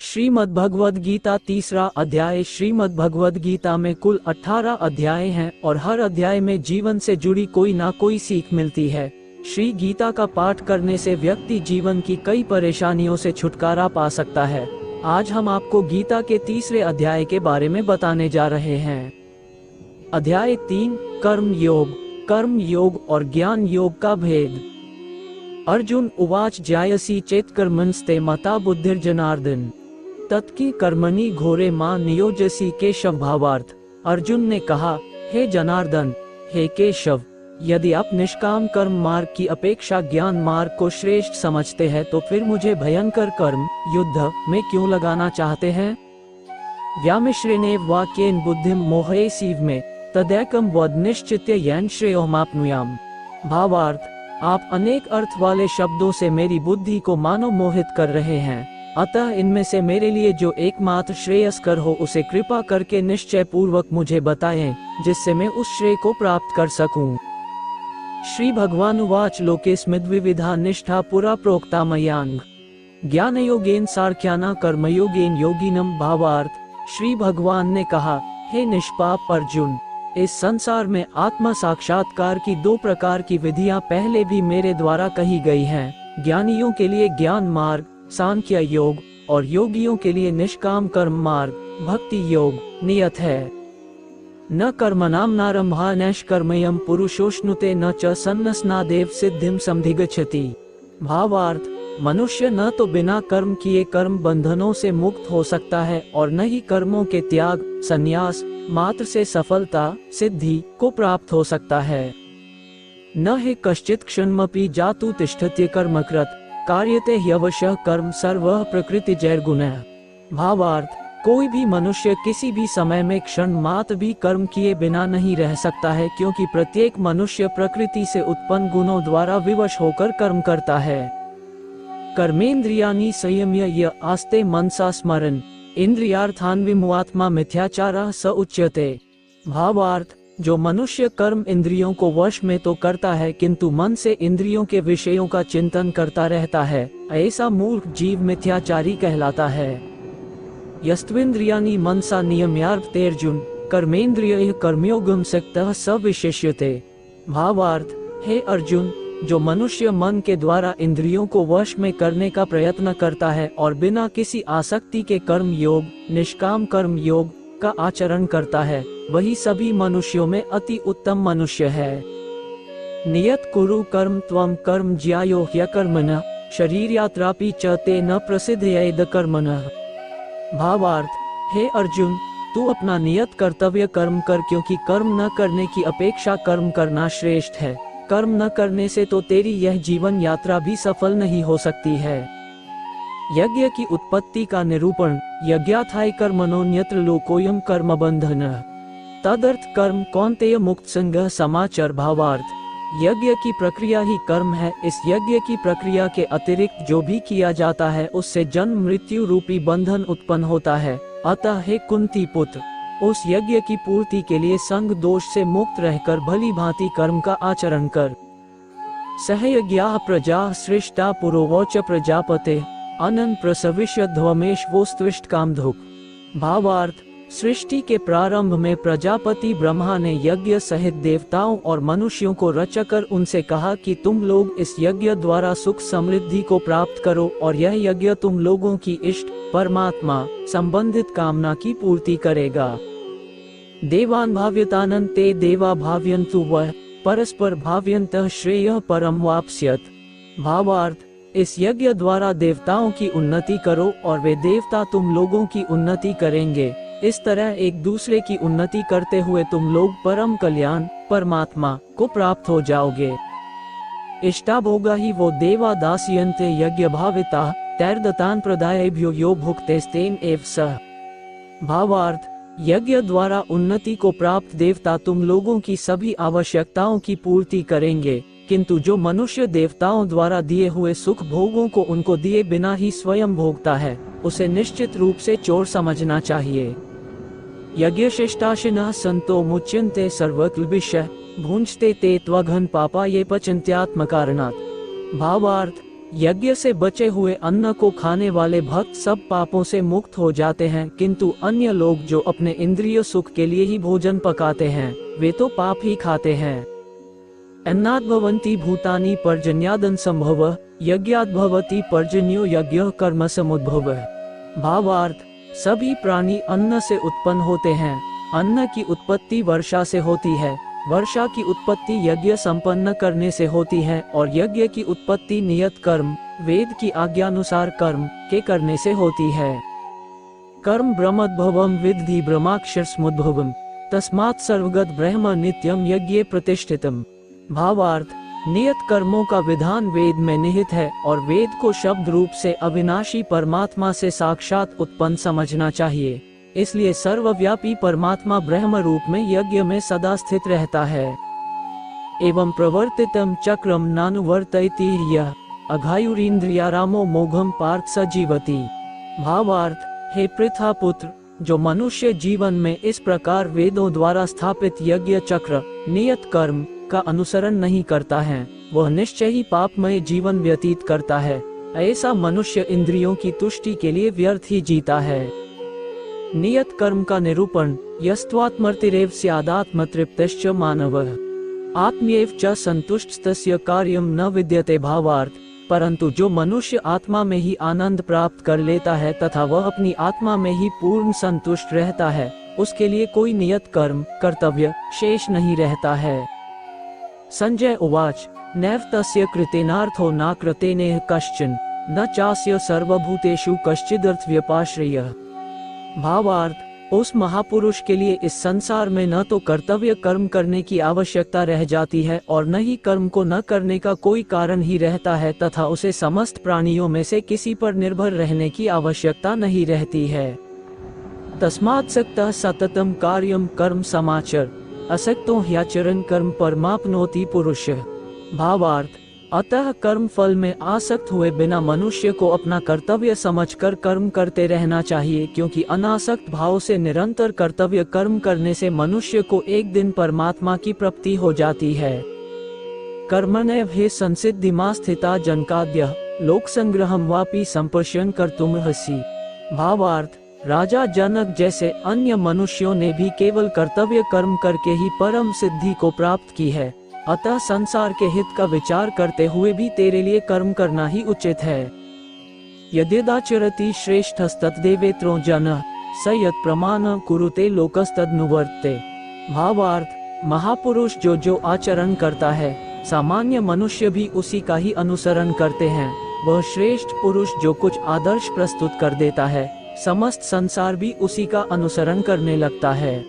श्रीमद्भगवद गीता तीसरा अध्याय। श्रीमद्भगवद गीता में कुल 18 अध्याय हैं और हर अध्याय में जीवन से जुड़ी कोई ना कोई सीख मिलती है। श्री गीता का पाठ करने से व्यक्ति जीवन की कई परेशानियों से छुटकारा पा सकता है। आज हम आपको गीता के तीसरे अध्याय के बारे में बताने जा रहे हैं। अध्याय 3 कर्म योग और ज्ञान योग का भेद। अर्जुन उवाच जायसी चेत कर्मणस्ते मता बुद्धिर्जनार्दन तत्की कर्मणि घोरे मां नियोजसी केशव। भावार्थ। अर्जुन ने कहा, हे जनार्दन, हे केशव, यदि आप निष्काम कर्म मार्ग की अपेक्षा ज्ञान मार्ग को श्रेष्ठ समझते हैं तो फिर मुझे भयंकर कर्म युद्ध में क्यों लगाना चाहते हैं। व्यामिश्रेणेव वाक्येन बुद्धिम मोहयसीव में तदैकम वद निश्चित्य येन श्रेयोमाप्नुयाम। भावार्थ। आप अनेक अर्थ वाले शब्दों से मेरी बुद्धि को मानो मोहित कर रहे हैं, अतः इनमें से मेरे लिए जो एकमात्र श्रेयस्कर हो उसे कृपा करके निश्चय पूर्वक मुझे बताएं, जिससे मैं उस श्रेय को प्राप्त कर सकूं। श्री भगवानुवाच लोकेस्मिद्विविधा निष्ठा पुरा प्रोक्ता मयांग ज्ञान योगेन सार्ख्याना कर्मयोगेन योगिनम। भावार्थ। श्री भगवान ने कहा, हे निष्पाप अर्जुन, इस संसार में आत्म साक्षात्कार की 2 प्रकार की विधियां पहले भी मेरे द्वारा कही गई हैं। ज्ञानियों के लिए ज्ञान मार्ग सांख्य योग और योगियों के लिए निष्काम कर्म मार्ग भक्ति योग नियत है। न कर्मणाम नारंभा नैष्कर्मयम् पुरुषोष्णुते न च सन्नस्नादेव सिद्धिम समधिगच्छति। भावार्थ। मनुष्य न तो बिना कर्म किए कर्म बंधनों से मुक्त हो सकता है और न ही कर्मों के त्याग संन्यास मात्र से सफलता सिद्धि को प्राप्त हो सकता है। न हि कश्चित् क्षणमपि जातु तिष्ठत्य कर्मकृत कार्यते ह्यवशः कर्म सर्वः प्रकृतिजैर्गुणः। भावार्थ। कोई भी मनुष्य किसी भी समय में क्षण मात्र भी कर्म किए बिना नहीं रह सकता है, क्योंकि प्रत्येक मनुष्य प्रकृति से उत्पन्न गुणों द्वारा विवश होकर कर्म करता है। कर्मेन्द्रियाणि संयम्य य आस्ते मनसा स्मरन् इंद्रियार्थान् विमुआत्मा मिथ्याचारः स उच्यते। भावार्थ। जो मनुष्य कर्म इंद्रियों को वश में तो करता है किंतु मन से इंद्रियों के विषयों का चिंतन करता रहता है, ऐसा मूर्ख जीव मिथ्याचारी कहलाता है। यस्त्विन्द्रियाणि मनसा नियम्यार्तेऽर्जुन कर्मेन्द्रियैः कर्मयोगं सक्तः स विशेष्यते। भावार्थ। हे अर्जुन, जो मनुष्य मन के द्वारा इंद्रियों को वश में करने का प्रयत्न करता है और बिना किसी आसक्ति के कर्म योग निष्काम कर्म योग का आचरण करता है, वही सभी मनुष्यों में अति उत्तम मनुष्य है। नियत कुरु कर्म त्वं कर्म ज्यायो ह्यकर्मणः शरीरयात्रापि च ते न प्रसिद्धयेद कर्मणः। भावार्थ। हे अर्जुन, तू अपना नियत कर्तव्य कर्म कर, क्योंकि कर्म न करने की अपेक्षा कर्म करना श्रेष्ठ है। कर्म न करने से तो तेरी यह जीवन यात्रा भी सफल नहीं हो सकती है। यज्ञ की उत्पत्ति का निरूपण। यज्ञाथाय कर्मणोऽन्यत्र लोकोऽयं कर्म बंधनः तदर्थ कर्म कौन्तेय मुक्त संगः समाचर। भावार्थ। यज्ञ की प्रक्रिया ही कर्म है। इस यज्ञ की प्रक्रिया के अतिरिक्त जो भी किया जाता है उससे जन्म मृत्यु रूपी बंधन उत्पन्न होता है। अतः हे कुंती पुत्र, उस यज्ञ की पूर्ति के लिए संग दोष से मुक्त रहकर भली भांति कर्म का आचरण कर। सहयज्ञाः प्रजा सृष्टा पुरोवोच प्रजापते अनन् प्रसविष्य ध्वमेश वोस्त्विष्ट कामधुक्। भावार्थ। सृष्टि के प्रारंभ में प्रजापति ब्रह्मा ने यज्ञ सहित देवताओं और मनुष्यों को रचकर उनसे कहा कि तुम लोग इस यज्ञ द्वारा सुख समृद्धि को प्राप्त करो और यह यज्ञ तुम लोगों की इष्ट परमात्मा संबंधित कामना की पूर्ति करेगा। देवान् भाव्यतानन् ते देवा भाव्यन्तु वः परस्पर भाव्यन्तः श्रेयः परम वाप्स्यत। भावार्थ। इस यज्ञ द्वारा देवताओं की उन्नति करो और वे देवता तुम लोगों की उन्नति करेंगे। इस तरह एक दूसरे की उन्नति करते हुए तुम लोग परम कल्याण परमात्मा को प्राप्त हो जाओगे। इष्टाभोगा ही वो देवा दास्यन्ते यज्ञ भाविता तैर्दतान प्रदायेभ्यो यो भुक्तेस्तेन एव सः। भावार्थ। यज्ञ द्वारा उन्नति को प्राप्त देवता तुम लोगों की सभी आवश्यकताओं की पूर्ति करेंगे, किंतु जो मनुष्य देवताओं द्वारा दिए हुए सुख भोगों को उनको दिए बिना ही स्वयं भोगता है, उसे निश्चित रूप से चोर समझना चाहिए। यज्ञशिष्टाशिनः संतो मुच्यन्ते सर्वक्लबिषः भुञ्जते ते त्वघन् पापा ये पचन्त्यात्मकारणात्। भावार्थ। यज्ञ से बचे हुए अन्न को खाने वाले भक्त सब पापों से मुक्त हो जाते हैं, किंतु अन्य लोग जो अपने इंद्रिय सुख के लिए ही भोजन पकाते हैं वे तो पाप ही खाते हैं। अन्नाद्भवन्ति भूतानि पर्जन्यादन संभव यज्ञाद्भवति पर्जन्यो यज्ञ कर्म समुद्भव। भावार्थ, सभी प्राणी अन्न से उत्पन्न होते हैं। अन्न की उत्पत्ति वर्षा से होती है, वर्षा की उत्पत्ति यज्ञ संपन्न करने से होती है और यज्ञ की उत्पत्ति नियत कर्म, वेद की आज्ञानुसार कर्म के करने से होती है। कर्म ब्रह्मोद्भवम विद्धि ब्रह्माक्षर समुद्भवम तस्मात् सर्वगत ब्रह्म नित्यम यज्ञे प्रतिष्ठितम। भावार्थ, नियत कर्मों का विधान वेद में निहित है और वेद को शब्द रूप से अविनाशी परमात्मा से साक्षात उत्पन्न समझना चाहिए। इसलिए सर्वव्यापी परमात्मा ब्रह्म रूप में यज्ञ में सदा स्थित रहता है। एवं प्रवर्तितम चक्रम नानुवर्तयति यः अघायुरीन्द्रियारामो मोघम पार्थ स जीवति। भावार्थ, हे पृथा पुत्र, जो मनुष्य जीवन में इस प्रकार वेदों द्वारा स्थापित यज्ञ चक्र नियत कर्म का अनुसरण नहीं करता है, वह निश्चय ही पापमय जीवन व्यतीत करता है। ऐसा मनुष्य इंद्रियों की तुष्टि के लिए व्यर्थ ही जीता है। नियत कर्म का निरूपण यस्त्वात्मर्तिरेव स्यादात्मतृप्तश्च मानवः आत्मैव च संतुष्टस्तस्य कार्यं न विद्यते। भावार्थ, परंतु जो मनुष्य आत्मा में ही आनंद प्राप्त कर लेता है तथा वह अपनी आत्मा में ही पूर्ण संतुष्ट रहता है, उसके लिए कोई नियत कर्म कर्तव्य शेष नहीं रहता है। संजय उवाच नैव तस्य कृतेनार्थो न कृतेनेह कश्चन न चास्य सर्वभूतेषु कश्चिदर्थव्यपाश्रयः। भावार्थ, उस महापुरुष के लिए इस संसार में न तो कर्तव्य कर्म करने की आवश्यकता रह जाती है और न ही कर्म को न करने का कोई कारण ही रहता है तथा उसे समस्त प्राणियों में से किसी पर निर्भर रहने की आवश्यकता नहीं रहती है। तस्मात् सक्तः सततम कार्यम कर्म समाचर असक्तो ह्याचरण कर्म परमाप्नोति पुरुषः। भावार्थ, अतः कर्म फल में आसक्त हुए बिना मनुष्य को अपना कर्तव्य समझकर कर्म करते रहना चाहिए, क्योंकि अनासक्त भाव से निरंतर कर्तव्य कर्म करने से मनुष्य को एक दिन परमात्मा की प्राप्ति हो जाती है। कर्मणैव हि संसिद्धिमा स्थिता जनकाद्यः लोक संग्रहम वापि संपश्यन् कर्तुमर्हसि। भावार्थ, राजा जनक जैसे अन्य मनुष्यों ने भी केवल कर्तव्य कर्म करके ही परम सिद्धि को प्राप्त की है। अतः संसार के हित का विचार करते हुए भी तेरे लिए कर्म करना ही उचित है। यद्यदाचरति श्रेष्ठस्तद्देवेत्रो जनः स यत् प्रमाणं कुरुते लोकस्तदनुवर्तते। भावार्थ, महापुरुष जो जो आचरण करता है सामान्य मनुष्य भी उसी का ही अनुसरण करते हैं। वह श्रेष्ठ पुरुष जो कुछ आदर्श प्रस्तुत कर देता है समस्त संसार भी उसी का अनुसरण करने लगता है।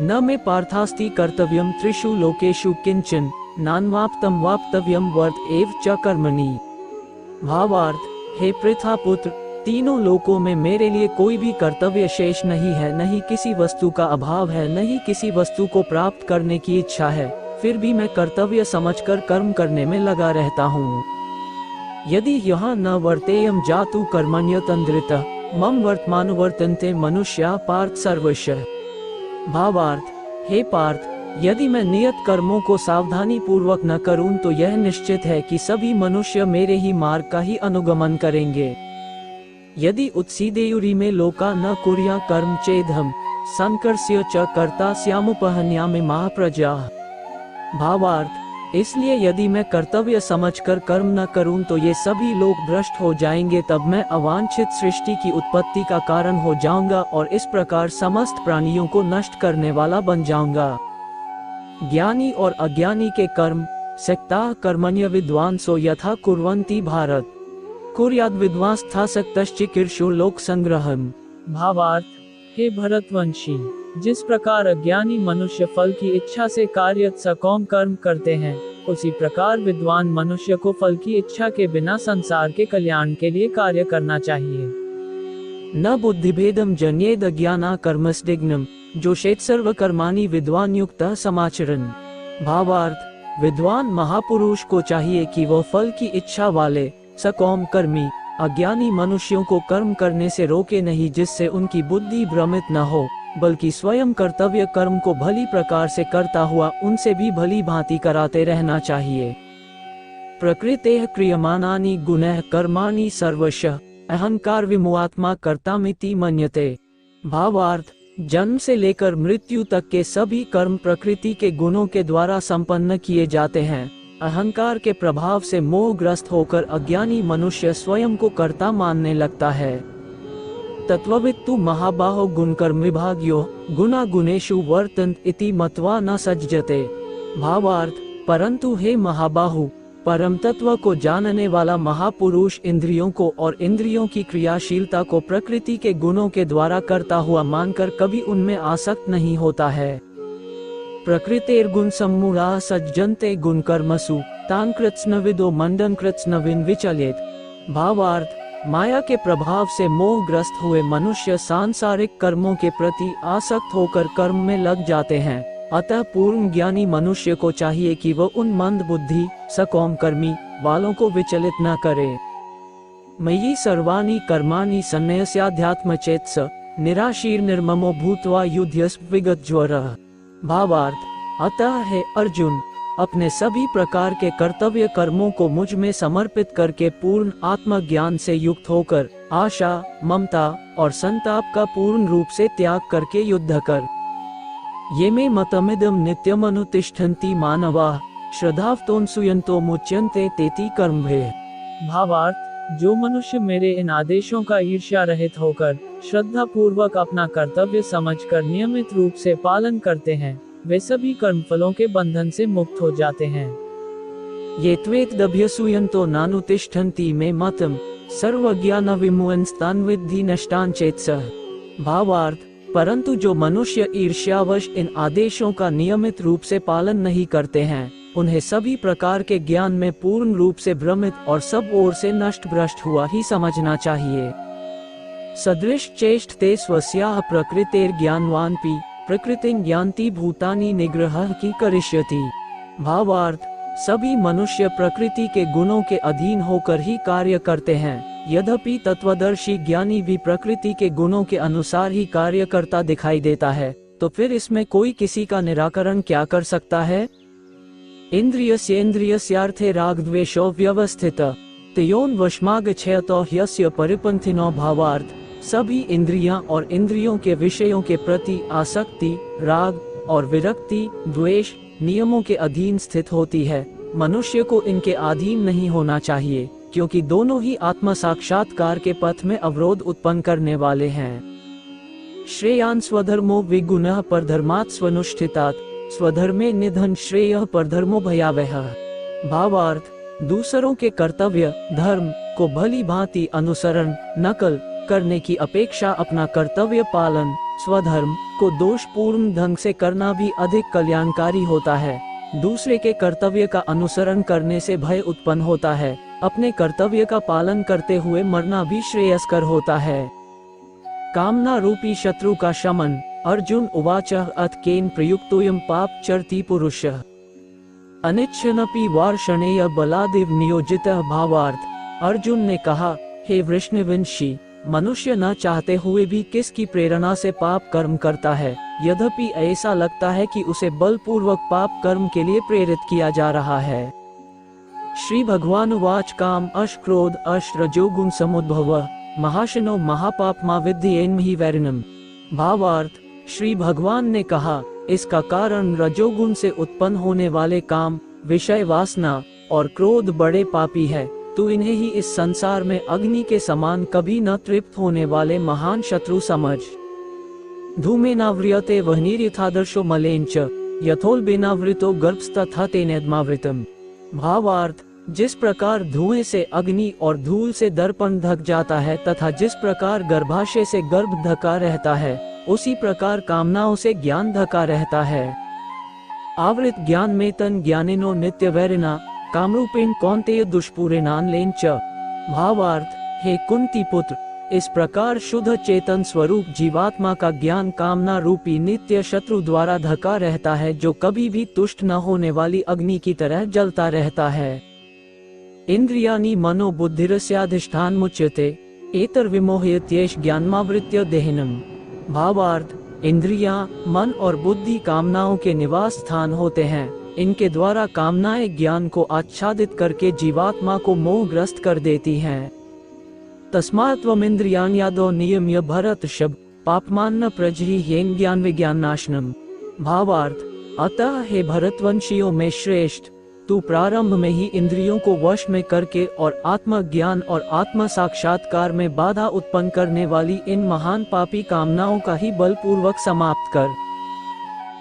न मे पार्थास्ति कर्तव्यम त्रिषु लोकेषु किंचन नान्वाप्तम वाप्तव्यम वर्त एव च कर्मणि। भावार्थ, हे पृथा पुत्र, तीनों लोकों में मेरे लिए कोई भी कर्तव्य शेष नहीं है, न ही किसी वस्तु का अभाव है, न ही किसी वस्तु को प्राप्त करने की इच्छा है, फिर भी मैं कर्तव्य समझकर कर्म करने में लगा रहता हूँ। यदि यहाँ न वर्तेयम जातु कर्मण्यतन्द्रितः मम वर्तमानुवर्तन्ते मनुष्या पार्थ सर्वशः। भावार्थ, हे पार्थ, यदि मैं नियत कर्मों को सावधानी पूर्वक न करूं तो यह निश्चित है कि सभी मनुष्य मेरे ही मार्ग का ही अनुगमन करेंगे। यदि उत्सीदेयुरी में लोका न कुर्या कर्म चेदहम संकर्ष्य च कर्ता स्यामुपहन्यामि महाप्रजाः। भावार्थ, इसलिए यदि मैं कर्तव्य समझकर कर्म न करूं तो ये सभी लोग भ्रष्ट हो जाएंगे, तब मैं अवांछित सृष्टि की उत्पत्ति का कारण हो जाऊंगा और इस प्रकार समस्त प्राणियों को नष्ट करने वाला बन जाऊंगा। ज्ञानी और अज्ञानी के कर्म सक्ताः कर्मण्य विद्वांसो यथा कुर्वन्ति भारत कुर्याद् विद्वांस्थासक्तश्चिकीर्षो लोक संग्रहम्। भावार्थ, हे भरतवंशी, जिस प्रकार अज्ञानी मनुष्य फल की इच्छा से कार्य सकौम कर्म करते हैं, उसी प्रकार विद्वान मनुष्य को फल की इच्छा के बिना संसार के कल्याण के लिए कार्य करना चाहिए। न बुद्धिभेदम जन्येद अज्ञाना कर्मस्निग्धम जोषेत सर्व कर्माणि विद्वान युक्तः समाचरन्। भावार्थ, विद्वान महापुरुष को चाहिए कि वह फल की इच्छा वाले सकौम कर्मी अज्ञानी मनुष्यों को कर्म करने से रोके नहीं, जिससे उनकी बुद्धि भ्रमित न हो, बल्कि स्वयं कर्तव्य कर्म को भली प्रकार से करता हुआ उनसे भी भली भांति कराते रहना चाहिए। प्रकृतेः क्रियमाणानि गुणैः कर्माणि सर्वशः अहंकार विमुआत्मा कर्तामिति मन्यते। भावार्थ, जन्म से लेकर मृत्यु तक के सभी कर्म प्रकृति के गुणों के द्वारा संपन्न किए जाते हैं। अहंकार के प्रभाव से मोहग्रस्त होकर अज्ञानी मनुष्य स्वयं को कर्ता मानने लगता है। तत्ववित्तु महाबाहो गुणकर्म विभाग्यो गुणा गुणेषु वर्तन्त इति मत्वा न सज्जते। भावार्थ, परंतु हे महाबाहु, परम तत्व को जानने वाला महापुरुष इंद्रियों को और इंद्रियों की क्रियाशीलता को प्रकृति के गुणों के द्वारा करता हुआ मानकर कभी उनमें आसक्त नहीं होता है। प्रकृतेर गुण सम्मूढ़ा सज्जन्ते गुण कर्मसु तान कृत्स्नविदो मंडन कृत्स्नविन विचलित। भावार्थ, माया के प्रभाव से मोहग्रस्त हुए मनुष्य सांसारिक कर्मों के प्रति आसक्त होकर कर्म में लग जाते हैं। अतः पूर्ण ज्ञानी मनुष्य को चाहिए कि वह उन मंद बुद्धि सकौम कर्मी वालों को विचलित न करे। मयि सर्वाणि कर्माणि सन्न्यस्याध्यात्म चेतस निराशीर निर्ममो भूत्वा युध्यस्व विगत ज्वरः। भावार्थ, अतः हे अर्जुन, अपने सभी प्रकार के कर्तव्य कर्मों को मुझ में समर्पित करके पूर्ण आत्मज्ञान से युक्त होकर आशा, ममता और संताप का पूर्ण रूप से त्याग करके युद्ध कर। ये मे मतमिदं नित्यमनुतिष्ठन्ति मानवाः श्रद्धावतोऽनुसूयन्तो मुच्यन्ते तेति कर्मभेः। भावार्थ, जो मनुष्य मेरे इन आदेशों का ईर्ष्या रहित होकर श्रद्धा पूर्वक अपना कर्तव्य समझकर नियमित रूप से पालन करते हैं, वे सभी कर्मफलों के बंधन से मुक्त हो जाते हैं। ये त्वेतदभ्यसूयन्तो नानुतिष्ठन्ति मे मतम् सर्वज्ञान विमुञ्चतान् विद्धि नष्टान् चेतसः। भावार्थ, परंतु जो मनुष्य ईर्ष्यावश इन आदेशों का नियमित रूप से पालन नहीं करते हैं, उन्हें सभी प्रकार के ज्ञान में पूर्ण रूप से भ्रमित और सब ओर से नष्ट भ्रष्ट हुआ ही समझना चाहिए। सदृश चेष्टते स्वस्याः प्रकृतेर ज्ञानवानपि प्रकृतिं ज्ञान्ति भूतानि निग्रहः की करिष्यति। भावार्थ, सभी मनुष्य प्रकृति के गुणों के अधीन होकर ही कार्य करते हैं। यद्यपि तत्वदर्शी ज्ञानी भी प्रकृति के गुणों के अनुसार ही कार्य करता दिखाई देता है, तो फिर इसमें कोई किसी का निराकरण क्या कर सकता है। इंद्रियस्येन्द्रियस्यार्थे रागद्वेषो व्यवस्थितः तयोन वशमागच्छेतो ह्यस्य परिपन्थिनो। भावार्थ, सभी इंद्रियां और इंद्रियों के विषयों के प्रति आसक्ति, राग और विरक्ति, द्वेष नियमों के अधीन स्थित होती है। मनुष्य को इनके अधीन नहीं होना चाहिए, क्योंकि दोनों ही आत्म साक्षात्कार के पथ में अवरोध उत्पन्न करने वाले हैं। श्रेयान् स्वधर्मो विगुणः परधर्मात् स्वनुष्ठितात् स्वधर्मे निधन श्रेयः परधर्मो भयावहः। भावार्थ, दूसरों के कर्तव्य धर्म को भली भांति अनुसरण नकल करने की अपेक्षा अपना कर्तव्य पालन स्वधर्म को दोषपूर्ण ढंग से करना भी अधिक कल्याणकारी होता है। दूसरे के कर्तव्य का अनुसरण करने से भय उत्पन्न होता है। अपने कर्तव्य का पालन करते हुए मरना भी श्रेयस्कर होता है। कामना रूपी शत्रु का शमन। अर्जुन उवाच अथ केन प्रयुक्तोऽयं पाप चरति पुरुषः अनिच्छन्नपि वार्ष्णेय बलादेव नियोजितः। भावार्थ, अर्जुन ने कहा, हे वृष्णिवंशी, मनुष्य न चाहते हुए भी किसकी प्रेरणा से पाप कर्म करता है। यद्यपि ऐसा लगता है कि उसे बलपूर्वक पाप कर्म के लिए प्रेरित किया जा रहा है। श्री भगवान उवाच काम अश क्रोध अश रजोगुण समुद्भवः महाशनो महापापमा विद्धि वैरिणम्। भावार्थ, श्री भगवान ने कहा, इसका कारण रजोगुण से उत्पन्न होने वाले काम, विषय वासना और क्रोध बड़े पापी है। तू इन्हें ही इस संसार में अग्नि के समान कभी न तृप्त होने वाले महान शत्रु समझ। धूमेनाव्रियते वह्निर्यथादर्शो मलेन च यथोल्बेनावृतो गर्भस्तथा तेनेदमावृतम्। भावार्थ, जिस प्रकार धुएं से अग्नि और धूल से दर्पण ढक जाता है तथा जिस प्रकार गर्भाशय से गर्भ ढका रहता है, उसी प्रकार कामनाओं से ज्ञान ढका रहता है। आवृत ज्ञान में तन ज्ञानिनो नित्य वैरिना कामरूपेण कौन्तेय दुष्पूरेणान लेन च। भावार्थ, हे कुंती पुत्र, इस प्रकार शुद्ध चेतन स्वरूप जीवात्मा का ज्ञान कामना रूपी नित्य शत्रु द्वारा ढका रहता है, जो कभी भी तुष्ट न होने वाली अग्नि की तरह जलता रहता है। इंद्रियाणि मनो बुद्धिरस्याधिष्ठान मुच्यते एतर विमोहयत्येष ज्ञानमावृत्य देहिनम्। भावार्थ, इंद्रियां, मन और बुद्धि कामनाओं के निवास स्थान होते हैं। इनके द्वारा कामनाएं ज्ञान को आच्छादित करके जीवात्मा को मोहग्रस्त कर देती हैं। तस्मात् त्वमिन्द्रियाण्यादो नियम्य भरतर्षभ पापमान्न प्रजहि ज्ञान विज्ञान नाशनम। भावार्थ, अतः हे भरतवंशियों में श्रेष्ठ, तू प्रारंभ में ही इंद्रियों को वश में करके और आत्मज्ञान और आत्म साक्षात्कार में बाधा उत्पन्न करने वाली इन महान पापी कामनाओं का ही बलपूर्वक समाप्त कर।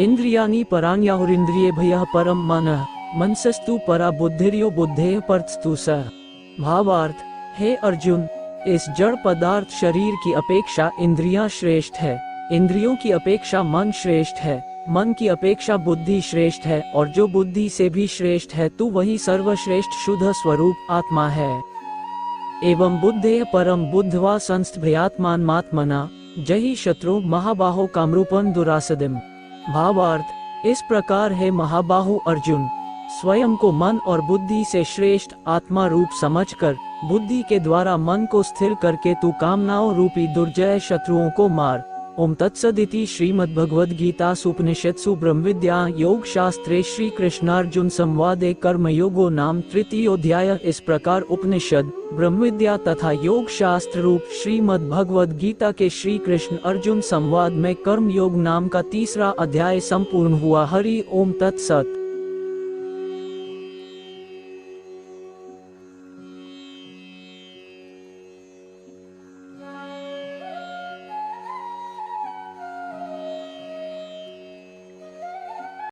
इंद्रियाणि पराण्याहुरिन्द्रियेभ्यः परम मनः मनसस्तु परा बुद्धिर्यो बुद्धेः परस्तु सः। भावार्थ, हे अर्जुन, इस जड़ पदार्थ शरीर की अपेक्षा इंद्रियां श्रेष्ठ है, इंद्रियों की अपेक्षा मन श्रेष्ठ है, मन की अपेक्षा बुद्धि श्रेष्ठ है, और जो बुद्धि से भी श्रेष्ठ है तू वही सर्वश्रेष्ठ शुद्ध स्वरूप आत्मा है। एवं बुद्धेः परम बुद्ध्वा संस्थभयात्मात्मना जहि शत्रु महाबाहो कामरूपं दुरासदिम। भावार्थ, इस प्रकार है महाबाहु अर्जुन, स्वयं को मन और बुद्धि से श्रेष्ठ आत्मा रूप समझकर बुद्धि के द्वारा मन को स्थिर करके तू कामनाओं रूपी दुर्जय शत्रुओं को मार। ओम तत्सदिति श्रीमद्भगवद्गीतासु उपनिषत्सु ब्रह्मविद्या योग शास्त्रे श्री कृष्णार्जुन संवादे कर्मयोगो नाम तृतीयोऽध्याय। इस प्रकार उपनिषद, ब्रह्मविद्या तथा योग शास्त्र रूप श्रीमद्भगवद्गीता के श्री कृष्ण अर्जुन संवाद में कर्म योग नाम का तीसरा अध्याय संपूर्ण हुआ। हरि ओम तत्सत।